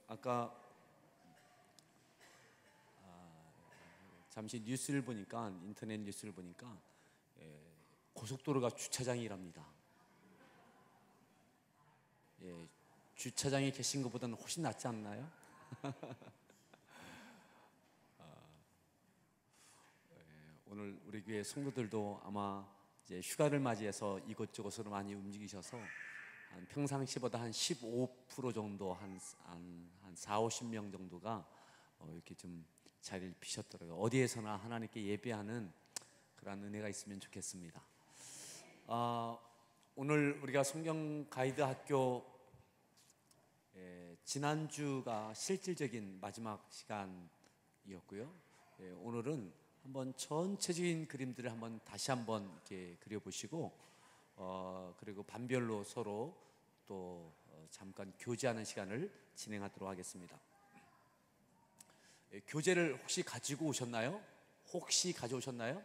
아까 잠시 뉴스를 보니까, 인터넷 뉴스를 보니까 고속도로가 주차장이랍니다. 주차장에 계신 것보다는 훨씬 낫지 않나요? 오늘 우리 교회 성도들도 아마 이제 휴가를 맞이해서 이곳저곳으로 많이 움직이셔서 평상시보다 한 15% 정도, 한 4, 50명 정도가 이렇게 좀 자리를 비셨더라고요. 어디에서나 하나님께 예배하는 그런 은혜가 있으면 좋겠습니다. 오늘 우리가 성경 가이드 학교 지난주가 실질적인 마지막 시간이었고요. 오늘은 한번 전체적인 그림들을 한번 다시 한번 이렇게 그려보시고 그리고 반별로 서로 또 잠깐 교제하는 시간을 진행하도록 하겠습니다. 교재를 혹시 가지고 오셨나요? 혹시 가져오셨나요?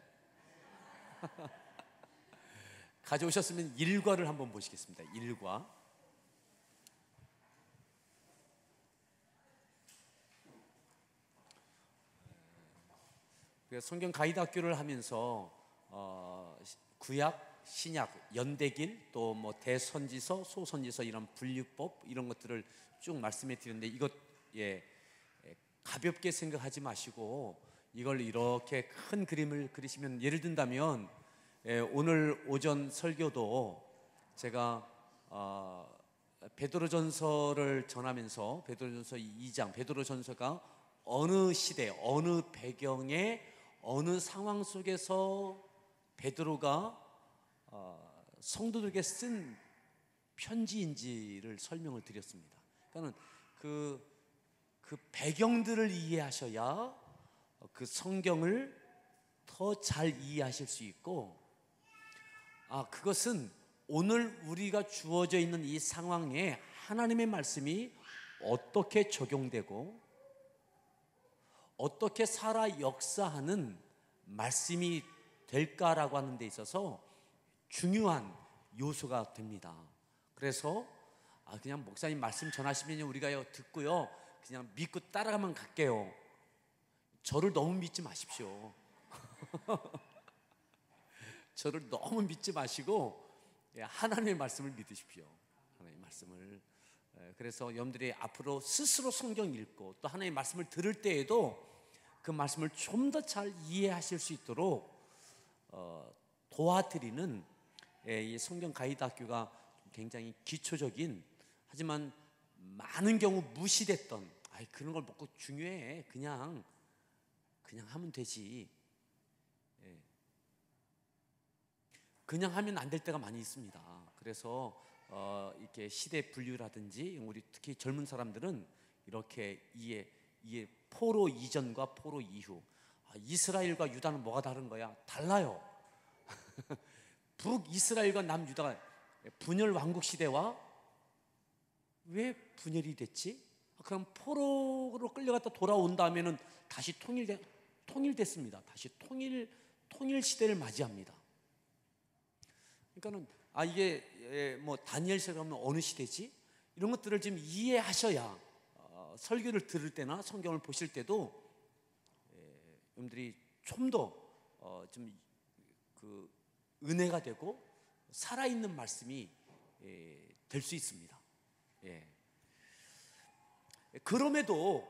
가져오셨으면 일과를 한번 보시겠습니다. 일과. 성경 가이드 학교를 하면서 구약, 신약, 연대길, 또 뭐 대선지서, 소선지서 이런 분류법 이런 것들을 쭉 말씀해 드렸는데 이것 가볍게 생각하지 마시고 이걸 이렇게 큰 그림을 그리시면, 예를 든다면 오늘 오전 설교도 제가 베드로전서를 전하면서 베드로전서 2장, 베드로전서가 어느 시대, 어느 배경에, 어느 상황 속에서 베드로가 성도들에게 쓴 편지인지를 설명을 드렸습니다. 그러니까 그 배경들을 이해하셔야 그 성경을 더 잘 이해하실 수 있고, 그것은 오늘 우리가 주어져 있는 이 상황에 하나님의 말씀이 어떻게 적용되고 어떻게 살아 역사하는 말씀이 될까라고 하는 데 있어서 중요한 요소가 됩니다. 그래서 그냥 목사님 말씀 전하시면 우리가 듣고요 그냥 믿고 따라가면 갈게요. 저를 너무 믿지 마십시오. 저를 너무 믿지 마시고 하나님의 말씀을 믿으십시오. 하나님의 말씀을. 그래서 여러분들이 앞으로 스스로 성경 읽고 또 하나님의 말씀을 들을 때에도 그 말씀을 좀 더 잘 이해하실 수 있도록 도와드리는 이 성경 가이드 학교가 굉장히 기초적인, 하지만 많은 경우 무시됐던, 그런 걸 먹고 중요해, 그냥 하면 되지, 그냥 하면 안 될 때가 많이 있습니다. 그래서 이렇게 시대 분류라든지 우리 특히 젊은 사람들은 이렇게 이해 포로 이전과 포로 이후, 이스라엘과 유다는 뭐가 다른 거야? 달라요. 북이스라엘과 남유다가 분열 왕국 시대와 왜 분열이 됐지? 그럼 포로로 끌려갔다 돌아온 다음에는 다시 통일됐습니다. 다시 통일 시대를 맞이합니다. 그러니까는 이게 뭐 다니엘서가 하면 어느 시대지? 이런 것들을 좀 이해하셔야 설교를 들을 때나 성경을 보실 때도 여러분들이 좀 더 좀 그 은혜가 되고 살아있는 말씀이 될 수 있습니다. 그럼에도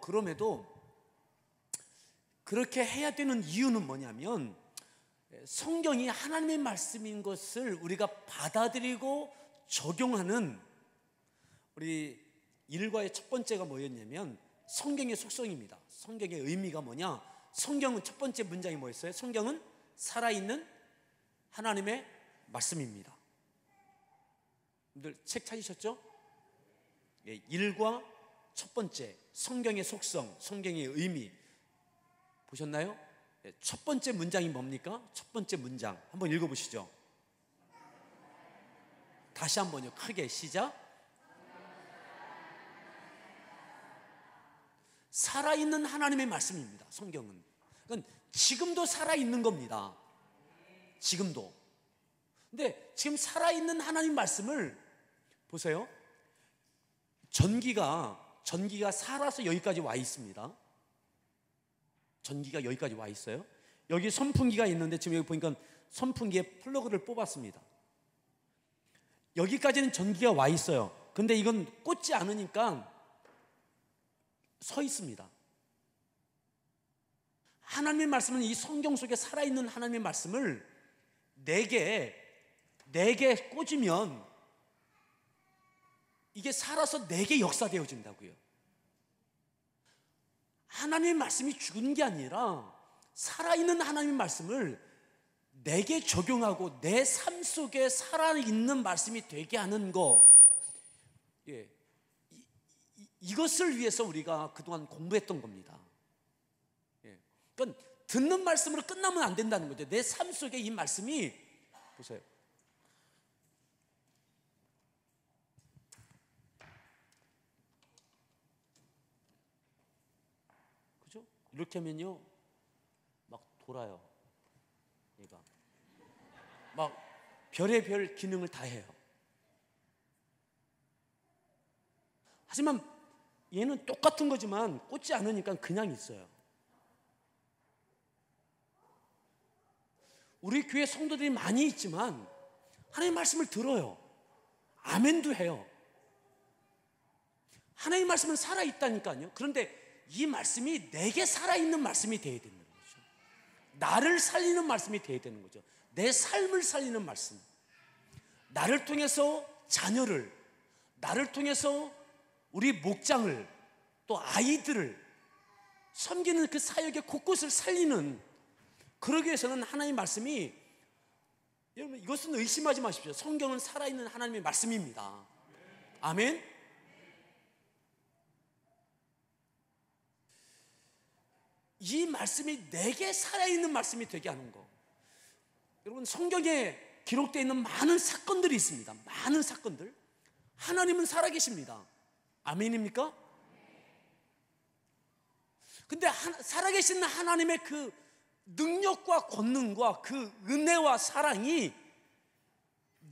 그렇게 해야 되는 이유는 뭐냐면, 성경이 하나님의 말씀인 것을 우리가 받아들이고 적용하는 우리 일과의 첫 번째가 뭐였냐면 성경의 속성입니다. 성경의 의미가 뭐냐? 성경은 첫 번째 문장이 뭐였어요? 성경은 살아있는 하나님의 말씀입니다. 여러분들 책 찾으셨죠? 일과 첫 번째, 성경의 속성, 성경의 의미 보셨나요? 첫 번째 문장이 뭡니까? 첫 번째 문장 한번 읽어보시죠. 다시 한번요, 크게 시작. 살아있는 하나님의 말씀입니다. 성경은. 그러니까 지금도 살아있는 겁니다. 지금도. 근데 지금 살아있는 하나님 말씀을 보세요. 전기가 전기가 살아서 여기까지 와 있습니다. 전기가 여기까지 와 있어요. 여기 선풍기가 있는데 지금 여기 보니까 선풍기에 플러그를 뽑았습니다. 여기까지는 전기가 와 있어요. 근데 이건 꽂지 않으니까 서 있습니다. 하나님의 말씀은, 이 성경 속에 살아있는 하나님의 말씀을 내게 꽂으면 이게 살아서 내게 역사되어진다고요. 하나님의 말씀이 죽은 게 아니라 살아있는 하나님의 말씀을 내게 적용하고 내 삶 속에 살아있는 말씀이 되게 하는 거, 이것을 위해서 우리가 그동안 공부했던 겁니다. 그러니까 듣는 말씀으로 끝나면 안 된다는 거죠. 내 삶 속에 이 말씀이, 보세요, 그죠? 이렇게 하면요 막 돌아요. 얘가 막 별의별 기능을 다 해요. 하지만 얘는 똑같은 거지만 꽂지 않으니까 그냥 있어요. 우리 교회 성도들이 많이 있지만 하나님의 말씀을 들어요. 아멘도 해요. 하나님의 말씀은 살아있다니까요. 그런데 이 말씀이 내게 살아있는 말씀이 되어야 되는 거죠. 나를 살리는 말씀이 되어야 되는 거죠. 내 삶을 살리는 말씀. 나를 통해서 자녀를, 나를 통해서 우리 목장을, 또 아이들을 섬기는 그 사역의 곳곳을 살리는, 그러기 위해서는 하나님의 말씀이, 여러분 이것은 의심하지 마십시오. 성경은 살아있는 하나님의 말씀입니다. 아멘. 이 말씀이 내게 살아있는 말씀이 되게 하는 거. 여러분 성경에 기록되어 있는 많은 사건들이 있습니다. 많은 사건들. 하나님은 살아계십니다. 아멘입니까? 근데 살아계신 하나님의 그 능력과 권능과 그 은혜와 사랑이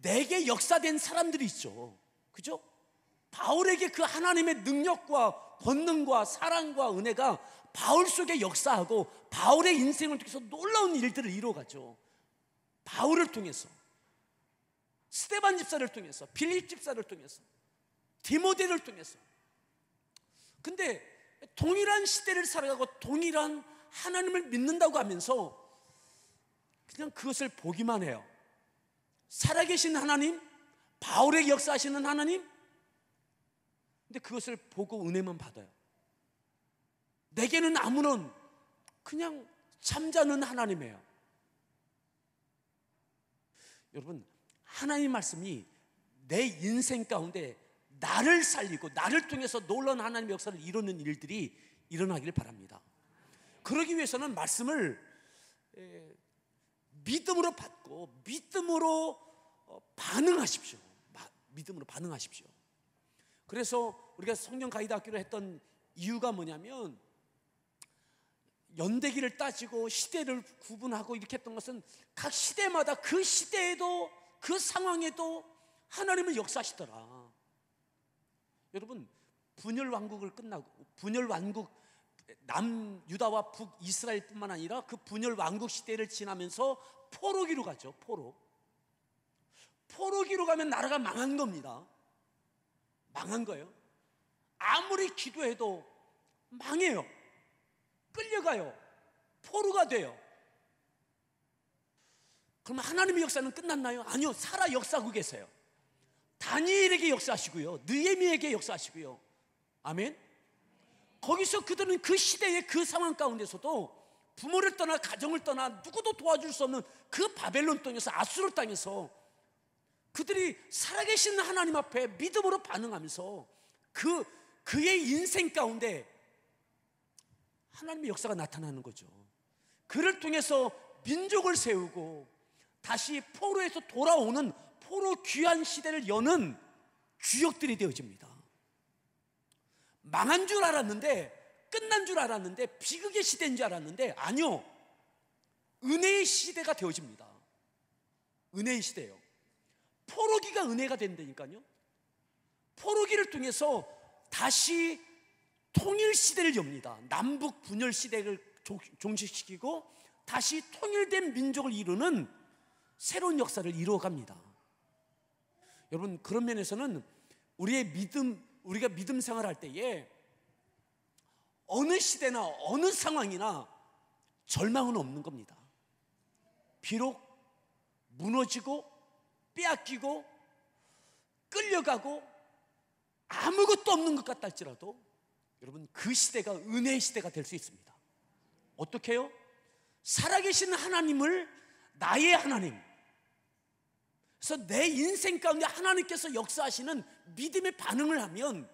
내게 역사된 사람들이 있죠. 그죠? 바울에게 그 하나님의 능력과 권능과 사랑과 은혜가 바울 속에 역사하고 바울의 인생을 통해서 놀라운 일들을 이루어가죠. 바울을 통해서, 스데반 집사를 통해서, 빌립 집사를 통해서, 디모데를 통해서. 근데 동일한 시대를 살아가고 동일한 하나님을 믿는다고 하면서 그냥 그것을 보기만 해요. 살아계신 하나님, 바울에게 역사하시는 하나님, 근데 그것을 보고 은혜만 받아요. 내게는 아무런 그냥 잠자는 하나님이에요. 여러분, 하나님의 말씀이 내 인생 가운데 나를 살리고 나를 통해서 놀라운 하나님의 역사를 이루는 일들이 일어나기를 바랍니다. 그러기 위해서는 말씀을 믿음으로 받고 믿음으로 반응하십시오. 믿음으로 반응하십시오. 그래서 우리가 성경 가이드 학교를 했던 이유가 뭐냐면, 연대기를 따지고 시대를 구분하고 이렇게 했던 것은 각 시대마다 그 시대에도 그 상황에도 하나님은 역사하시더라. 여러분, 분열 왕국을 끝나고, 분열 왕국, 남유다와 북이스라엘뿐만 아니라 그 분열 왕국 시대를 지나면서 포로기로 가죠. 포로기로 가면 나라가 망한 겁니다. 망한 거예요. 아무리 기도해도 망해요. 끌려가요. 포로가 돼요. 그러면 하나님의 역사는 끝났나요? 아니요. 살아 역사하고 계세요. 다니엘에게 역사하시고요, 느헤미야에게 역사하시고요. 아멘. 거기서 그들은 그 시대의 그 상황 가운데서도 부모를 떠나 가정을 떠나 누구도 도와줄 수 없는 그 바벨론 땅에서, 아수르 땅에서 그들이 살아계신 하나님 앞에 믿음으로 반응하면서 그의 인생 가운데 하나님의 역사가 나타나는 거죠. 그를 통해서 민족을 세우고 다시 포로에서 돌아오는 포로 귀환 시대를 여는 주역들이 되어집니다. 망한 줄 알았는데, 끝난 줄 알았는데, 비극의 시대인 줄 알았는데 아니요, 은혜의 시대가 되어집니다. 은혜의 시대예요. 포로기가 은혜가 된다니까요. 포로기를 통해서 다시 통일 시대를 엽니다. 남북 분열 시대를 종식시키고 다시 통일된 민족을 이루는 새로운 역사를 이루어갑니다. 여러분, 그런 면에서는 우리가 믿음 생활할 때에 어느 시대나 어느 상황이나 절망은 없는 겁니다. 비록 무너지고 빼앗기고 끌려가고 아무것도 없는 것 같다 할지라도 여러분, 그 시대가 은혜의 시대가 될 수 있습니다. 어떻게 해요? 살아계신 하나님을 나의 하나님, 그래서 내 인생 가운데 하나님께서 역사하시는 믿음의 반응을 하면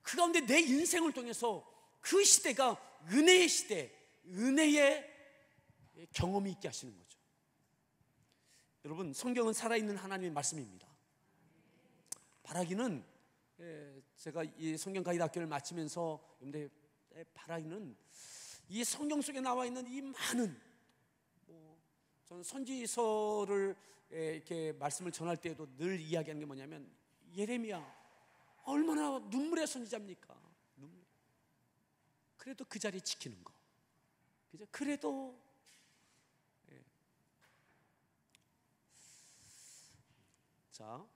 그 가운데 내 인생을 통해서 그 시대가 은혜의 시대, 은혜의 경험이 있게 하시는 거죠. 여러분, 성경은 살아있는 하나님의 말씀입니다. 바라기는, 제가 이 성경 가이드 학교를 마치면서 여러분들, 바라기는 이 성경 속에 나와 있는 이 많은, 저는 선지서를 이렇게 말씀을 전할 때에도 늘 이야기하는 게 뭐냐면, 예레미야 얼마나 눈물의 선지자입니까? 그래도 그 자리 지키는 거, 그죠? 그래도 자,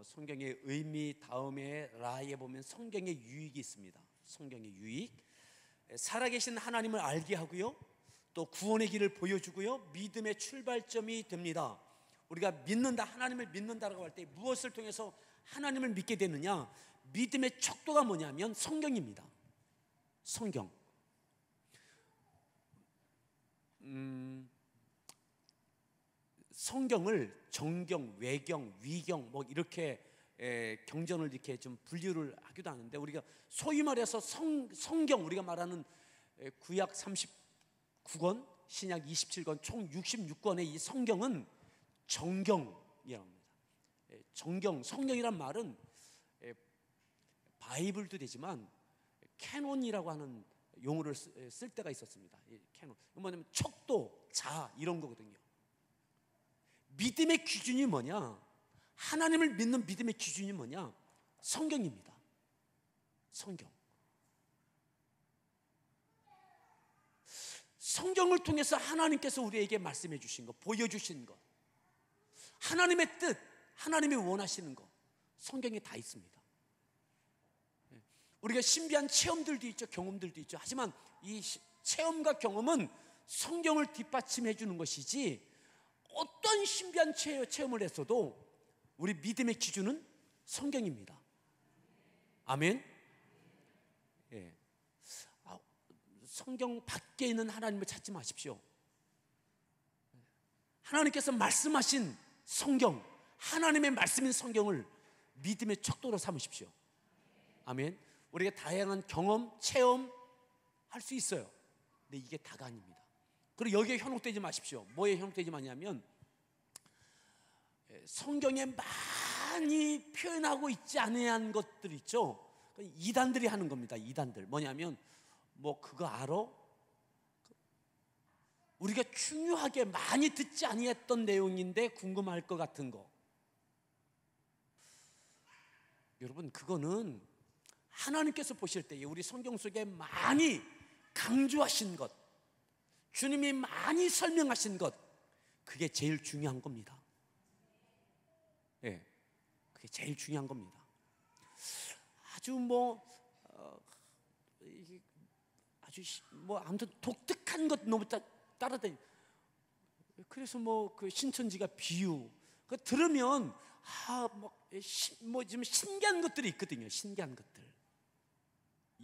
성경의 의미 다음에 라에 보면 성경의 유익이 있습니다. 성경의 유익, 살아계신 하나님을 알게 하고요, 또 구원의 길을 보여주고요, 믿음의 출발점이 됩니다. 우리가 믿는다, 하나님을 믿는다라고 할 때 무엇을 통해서 하나님을 믿게 되느냐? 믿음의 척도가 뭐냐면 성경입니다. 성경. 성경을 정경, 외경, 위경 이렇게 경전을 이렇게 좀 분류를 하기도 하는데, 우리가 소위 말해서 성경, 우리가 말하는 구약 39권, 신약 27권, 총 66권의 이 성경은 정경이라고 합니다. 정경, 성경이란 말은 바이블도 되지만 캐논이라고 하는 용어를 쓸 때가 있었습니다. 캐논, 뭐냐면 척도, 자, 이런 거거든요. 믿음의 기준이 뭐냐? 하나님을 믿는 믿음의 기준이 뭐냐? 성경입니다. 성경. 성경을 통해서 하나님께서 우리에게 말씀해 주신 것, 보여주신 것, 하나님의 뜻, 하나님이 원하시는 것, 성경에 다 있습니다. 우리가 신비한 체험들도 있죠, 경험들도 있죠. 하지만 이 체험과 경험은 성경을 뒷받침해 주는 것이지, 어떤 신비한 체험을 했어도 우리 믿음의 기준은 성경입니다. 아멘. 예. 성경 밖에 있는 하나님을 찾지 마십시오. 하나님께서 말씀하신 성경, 하나님의 말씀인 성경을 믿음의 척도로 삼으십시오. 아멘. 우리가 다양한 경험, 체험 할 수 있어요. 근데 이게 다가 아닙니다. 그리고 여기에 현혹되지 마십시오. 뭐에 현혹되지 마냐면, 성경에 많이 표현하고 있지 않은 것들 있죠. 이단들이 하는 겁니다. 이단들 뭐냐면, 그거 알아? 우리가 중요하게 많이 듣지 아니했던 내용인데 궁금할 것 같은 거. 여러분, 그거는 하나님께서 보실 때에 우리 성경 속에 많이 강조하신 것, 주님이 많이 설명하신 것, 그게 제일 중요한 겁니다. 예, 그게 제일 중요한 겁니다. 아주 아무튼 독특한 것 너무 따라다니. 그래서 그 신천지가 비유, 그 들으면 좀 신기한 것들이 있거든요. 신기한 것들,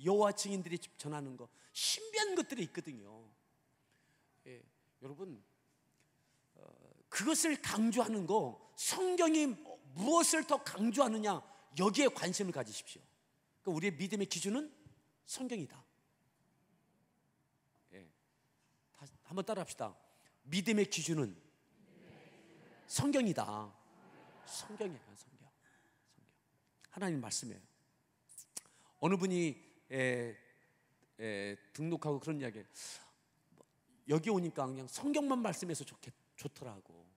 여호와 증인들이 전하는 거, 신비한 것들이 있거든요. 예, 여러분, 그것을 강조하는 거, 성경이 무엇을 더 강조하느냐, 여기에 관심을 가지십시오. 그러니까 우리의 믿음의 기준은 성경이다. 예, 다시 한번 따라합시다. 믿음의 기준은 성경이다. 성경이에요. 성경. 하나님 말씀이에요. 어느 분이 등록하고 그런 이야기, 여기 오니까 그냥 성경만 말씀해서 좋더라고.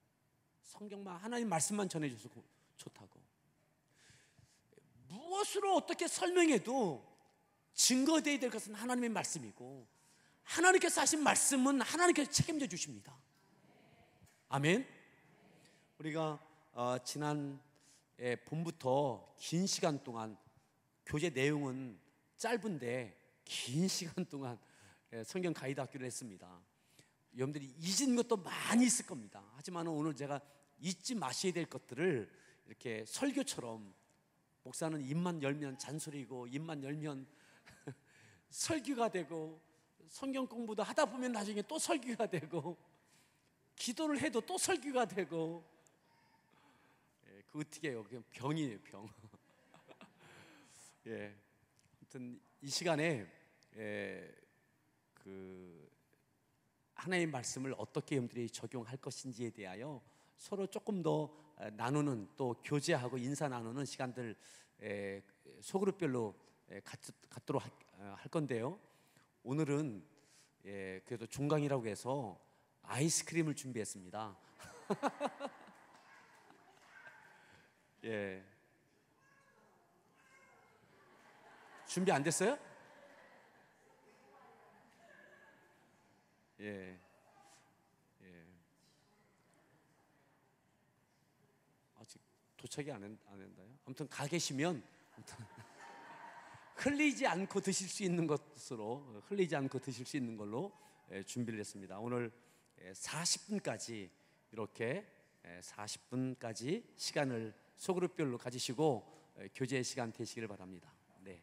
성경만, 하나님 말씀만 전해줘서 좋다고. 무엇으로 어떻게 설명해도 증거되어야 될 것은 하나님의 말씀이고, 하나님께서 하신 말씀은 하나님께서 책임져 주십니다. 아멘. 우리가 지난 봄부터 긴 시간 동안, 교재 내용은 짧은데 긴 시간 동안 성경 가이드 학교를 했습니다. 여러분들이 잊은 것도 많이 있을 겁니다. 하지만 오늘 제가 잊지 마셔야 될 것들을 이렇게 설교처럼, 목사는 입만 열면 잔소리고 입만 열면 설교가 되고, 성경 공부도 하다 보면 나중에 또 설교가 되고, 기도를 해도 또 설교가 되고, 그 어떻게 해요? 그냥 병이에요, 병. 예, 아무튼 이 시간에 그 하나님의 말씀을 어떻게 여러분들이 적용할 것인지에 대하여 서로 조금 더 나누는, 또 교제하고 인사 나누는 시간들 소그룹별로 갖도록 할 건데요. 오늘은 그래도 종강이라고 해서 아이스크림을 준비했습니다. 예. 준비 안 됐어요? 예. 예. 아직 도착이 안 했나요? 아무튼 가 계시면 흘리지 않고 드실 수 있는 것으로, 흘리지 않고 드실 수 있는 걸로 준비를 했습니다. 오늘 40분까지 이렇게 40분까지 시간을 소그룹별로 가지시고 교제 시간 되시기를 바랍니다. 네.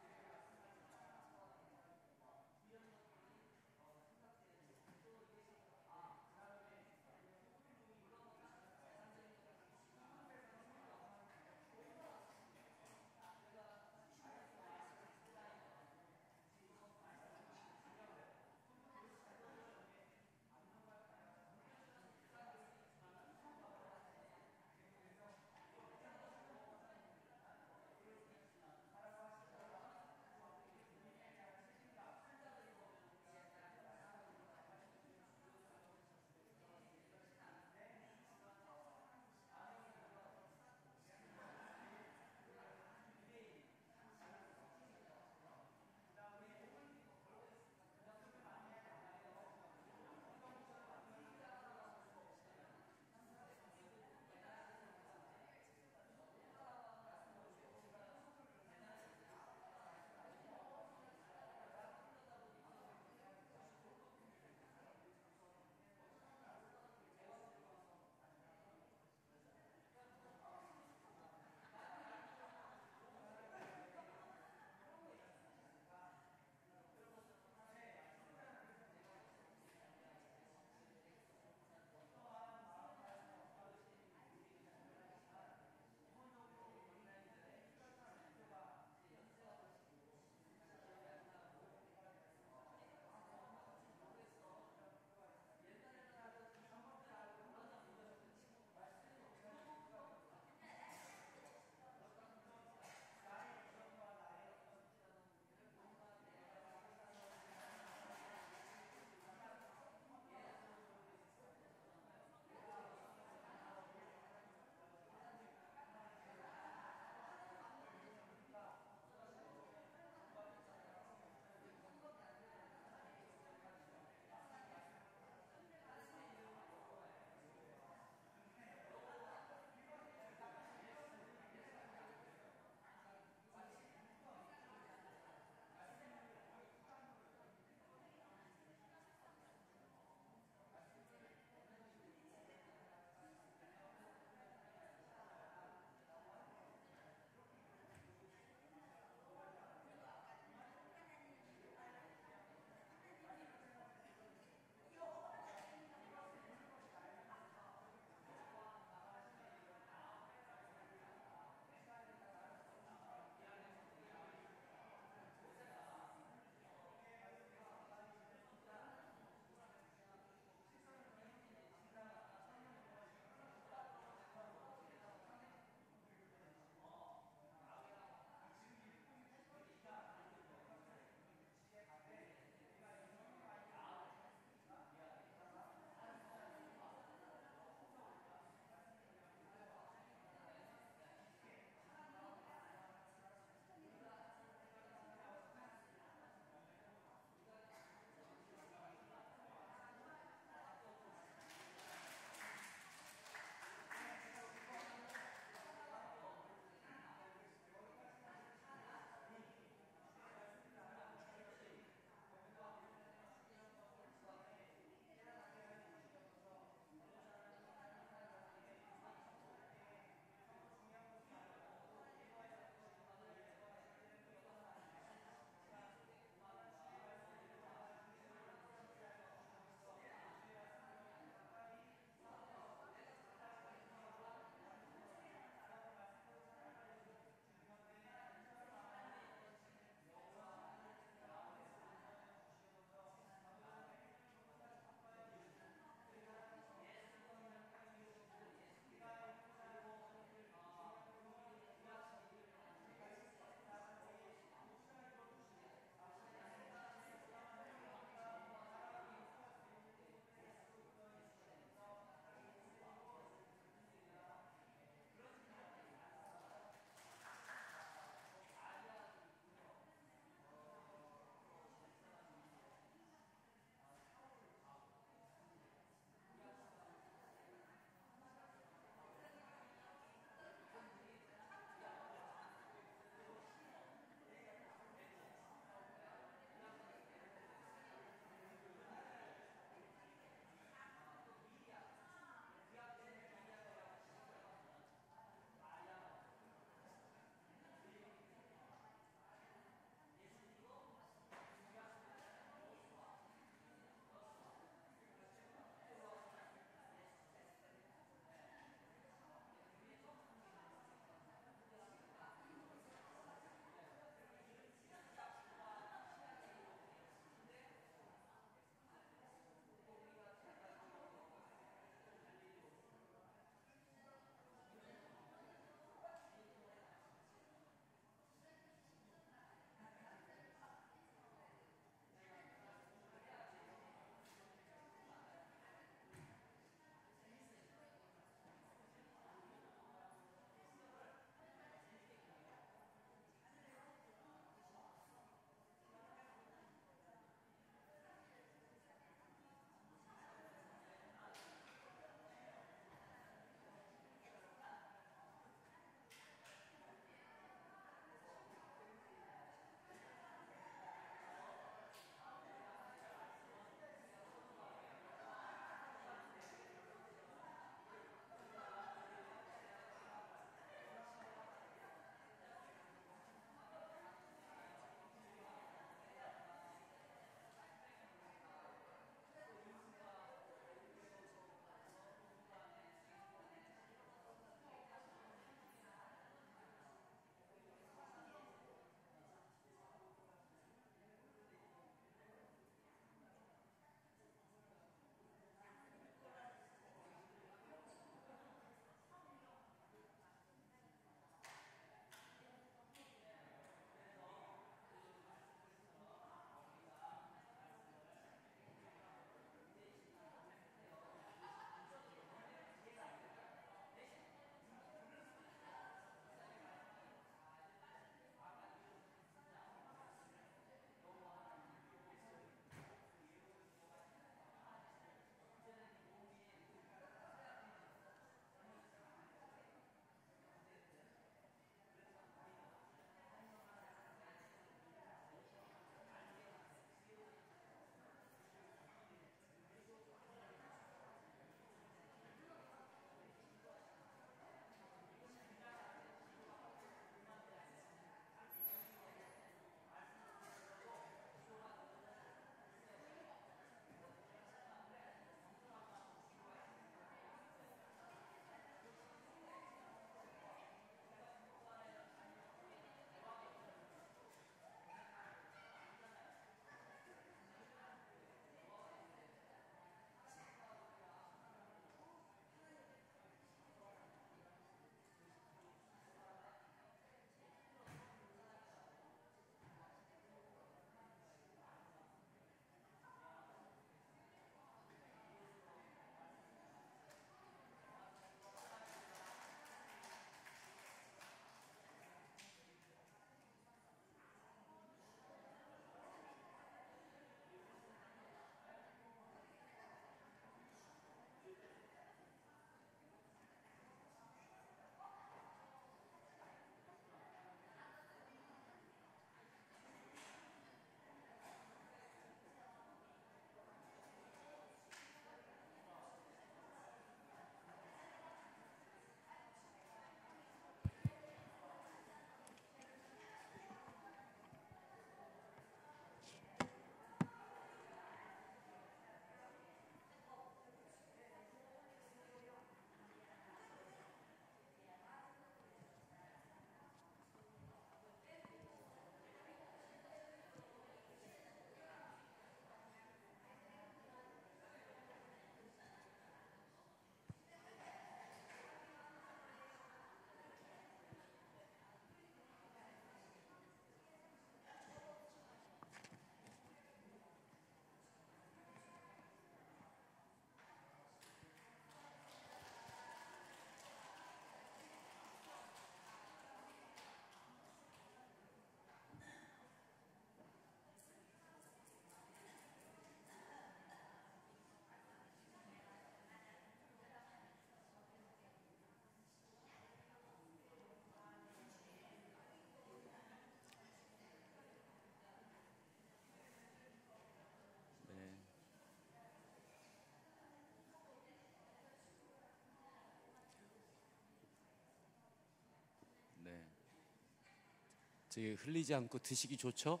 저기 흘리지 않고 드시기 좋죠?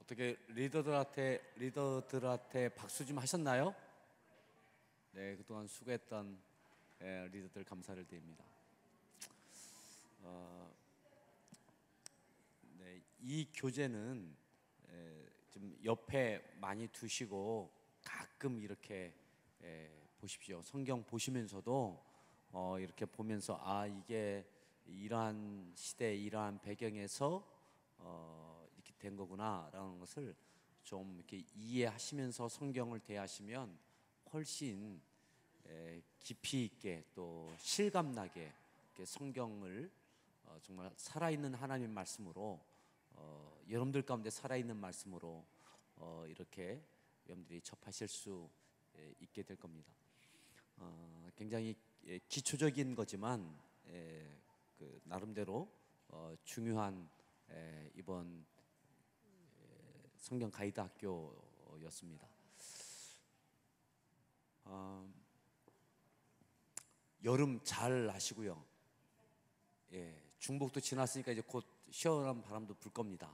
어떻게 리더들한테 박수 좀 하셨나요? 네, 그동안 수고했던 리더들 감사를 드립니다. 네, 이 교재는 좀 옆에 많이 두시고 가끔 이렇게 보십시오. 성경 보시면서도 이렇게 보면서 아, 이게 이러한 시대, 이러한 배경에서 이렇게 된 거구나라는 것을 좀 이렇게 이해하시면서 성경을 대하시면 훨씬 깊이 있게 또 실감나게 이렇게 성경을 정말 살아있는 하나님 말씀으로 여러분들 가운데 살아있는 말씀으로 이렇게 여러분들이 접하실 수 있게 될 겁니다. 굉장히 기초적인 거지만 그 나름대로 중요한 이번 성경 가이드 학교였습니다. 여름 잘 나시고요. 중복도 지났으니까 이제 곧 시원한 바람도 불 겁니다.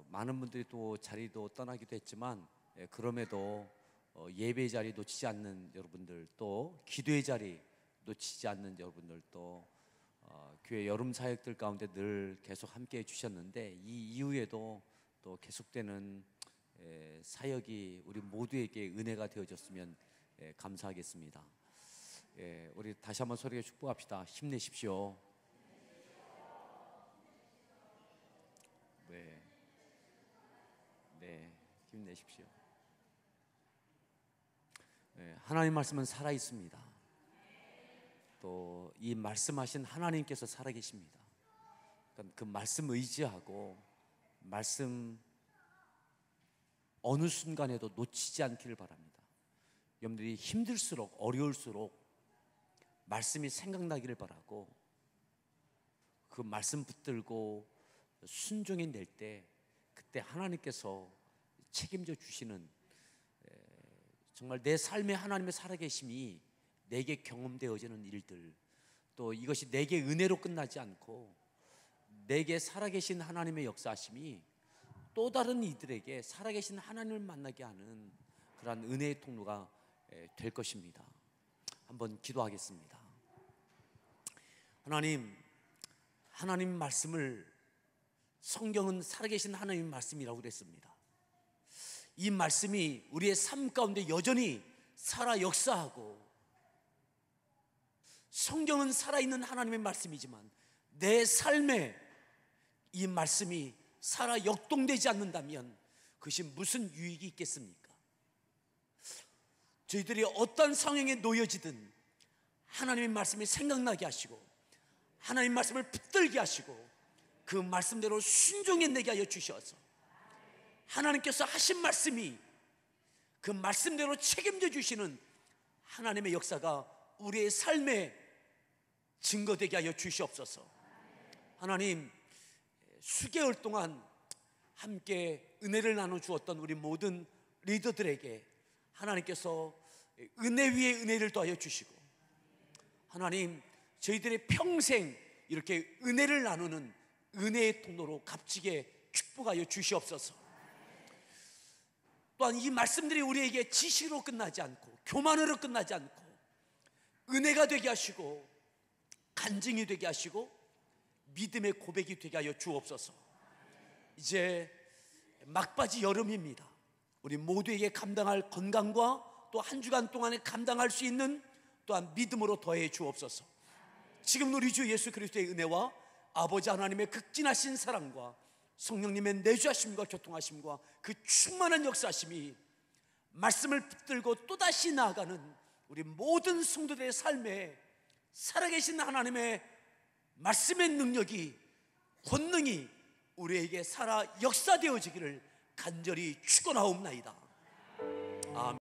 많은 분들이 또 자리도 떠나기도 했지만 그럼에도 예배 자리 놓치지 않는 여러분들, 또 기도의 자리 놓치지 않는 여러분들, 또 교회 여름 사역들 가운데 늘 계속 함께 해주셨는데 이 이후에도 또 계속되는 사역이 우리 모두에게 은혜가 되어졌으면 감사하겠습니다. 우리 다시 한번 소리에 축복합시다. 힘내십시오. 네, 힘내십시오. 하나님 말씀은 살아 있습니다. 또 이 말씀하신 하나님께서 살아 계십니다. 그 말씀 의지하고 말씀 어느 순간에도 놓치지 않기를 바랍니다. 여러분들이 힘들수록 어려울수록 말씀이 생각나기를 바라고 그 말씀 붙들고 순종해 낼 때 그때 하나님께서 책임져 주시는 정말 내 삶에 하나님의 살아계심이 내게 경험되어지는 일들, 또 이것이 내게 은혜로 끝나지 않고 내게 살아계신 하나님의 역사하심이 또 다른 이들에게 살아계신 하나님을 만나게 하는 그러한 은혜의 통로가 될 것입니다. 한번 기도하겠습니다. 하나님 말씀을, 성경은 살아계신 하나님 말씀이라고 그랬습니다. 이 말씀이 우리의 삶 가운데 여전히 살아 역사하고, 성경은 살아있는 하나님의 말씀이지만 내 삶에 이 말씀이 살아 역동되지 않는다면 그것이 무슨 유익이 있겠습니까? 저희들이 어떤 상황에 놓여지든 하나님의 말씀이 생각나게 하시고 하나님의 말씀을 붙들게 하시고 그 말씀대로 순종해내게 하여 주셔서 하나님께서 하신 말씀이 그 말씀대로 책임져 주시는 하나님의 역사가 우리의 삶에 증거되게 하여 주시옵소서. 하나님, 수개월 동안 함께 은혜를 나눠주었던 우리 모든 리더들에게 하나님께서 은혜 위에 은혜를 더하여 주시고, 하나님, 저희들의 평생 이렇게 은혜를 나누는 은혜의 통로로 값지게 축복하여 주시옵소서. 또한 이 말씀들이 우리에게 지식으로 끝나지 않고 교만으로 끝나지 않고 은혜가 되게 하시고 간증이 되게 하시고 믿음의 고백이 되게 하여 주옵소서. 이제 막바지 여름입니다. 우리 모두에게 감당할 건강과 또 한 주간 동안에 감당할 수 있는 또한 믿음으로 더해 주옵소서. 지금 우리 주 예수 그리스도의 은혜와 아버지 하나님의 극진하신 사랑과 성령님의 내주하심과 교통하심과 그 충만한 역사하심이 말씀을 붙들고 또다시 나아가는 우리 모든 성도들의 삶에 살아계신 하나님의 말씀의 능력이, 권능이 우리에게 살아 역사되어지기를 간절히 축원하옵나이다. 아멘.